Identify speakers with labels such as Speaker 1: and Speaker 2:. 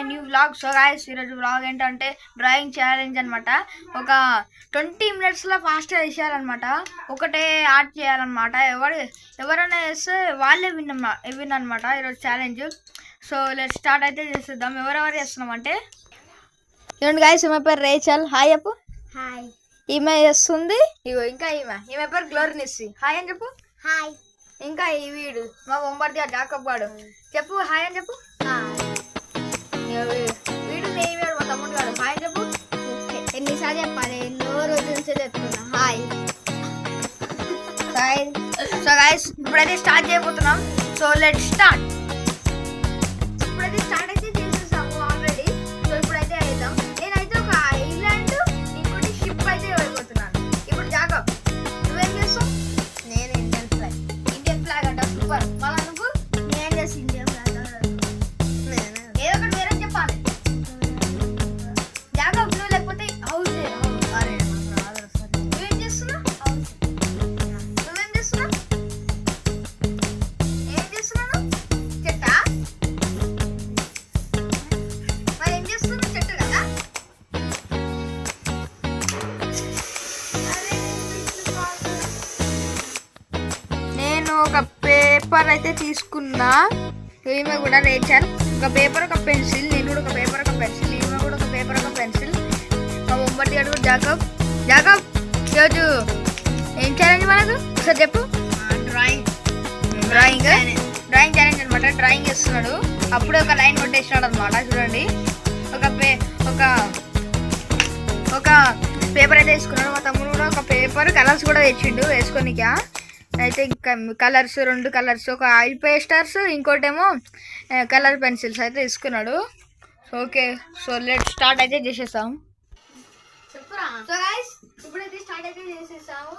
Speaker 1: New vlog. So guys ఈరోజు vlog ఏంటంటే drawing challenge అనమాట. ఒక 20 minutesలో ఫాస్ట్గా చేయాలన్నమాట. ఒకటే ఆర్ట్ చేయాలన్నమాట. ఎవరైనా చేస్తే వాళ్ళే విన్ అనమాట ఈరోజు ఛాలెంజ్. సో లెట్ స్టార్ట్ అయితే చేసేద్దాం. ఎవరెవరు చేస్తున్నామంటే ఇవ్వండి గైస్. ఈమె పేరు రేచల్. హాయ్ చెప్పు.
Speaker 2: హాయ్.
Speaker 1: ఈమె చేస్తుంది. ఇగో ఇంకా ఈమె పేరు గ్లోరీనిస్సి. హాయ్ అని చెప్పు.
Speaker 2: హాయ్.
Speaker 1: ఇంకా ఈ వీడు మా బొంబర్ది జాకబ్ వాడు. చెప్పు హాయ్ అని చెప్పు. వీడు నేడు మా తమ్ముడు వాడు. హాయ్ అని చెప్పు.
Speaker 2: ఎన్నిసార్లు చెప్పాలి? ఎన్నో రోజుల నుంచి చెప్తున్నా హాయ్.
Speaker 1: సో గైస్ ఇప్పుడైతే స్టార్ట్ చేయబోతున్నాం. So let start. ఇప్పుడైతే స్టార్ట్ అయితే చేసేసాము ఆల్రెడీ. సో ఇప్పుడైతే అయిద్దాం. నేనైతే ఒక ఐలాండ్ ఇంకోటి షిప్ అయితే అయిపోతున్నాను. ఇప్పుడు జాకబ్ నువ్వేం చేస్తావు?
Speaker 2: నేను ఇండియన్ ఫ్లాగ్.
Speaker 1: ఇండియన్ ఫ్లాగ్ అంట. సూపర్. మళ్ళీ నువ్వు
Speaker 2: నేను చేసి ఇండియన్ ఫ్లాగ్.
Speaker 1: ఏదో ఒకటి వేరే చెప్పాలి. జాకబ్ నువ్వు లేకపోతే హౌస్ నువ్వేం చేస్తున్నావు? నువ్వేం చేస్తున్నావు? ఏం చేస్తున్నాను? చెట్టా? మరి ఏం చేస్తున్నావు? చెట్టు కదా. నేను ఒక పేపర్ అయితే తీసుకున్నా. ఈమె కూడా రేచల్. ఒక పేపర్ ఒక పెన్సిల్. నేను కూడా ఒక పేపర్ ఒక పెన్సిల్. ఈమె కూడా ఒక పేపర్ ఒక పెన్సిల్. మా బొమ్మటి అడుగు జాకబ్. ఈరోజు ఏం ఛాలెంజ్ మనకు ఒకసారి చెప్పు. డ్రాయింగ్ ఛాలెంజ్ అనమాట. డ్రాయింగ్ చేస్తున్నాడు. అప్పుడే ఒక లైన్ కొట్టేసినాడు అనమాట. చూడండి ఒక పేపర్ అయితే వేసుకున్నాడు. మా తమ్ముడు కూడా ఒక పేపర్ కలర్స్ కూడా తెచ్చిండు వేసుకోనికా. అయితే ఇంకా కలర్స్ 2 కలర్స్, ఒక ఆయిల్ పేస్టర్స్, ఇంకోటేమో కలర్ పెన్సిల్స్ అయితే తీసుకున్నాడు. ఓకే సో లెట్ స్టార్ట్ అయితే చేసేసాం.
Speaker 2: చెప్పురా.
Speaker 1: సో గైస్ ఇప్పుడైతే స్టార్ట్ అయితే చేసేసాము.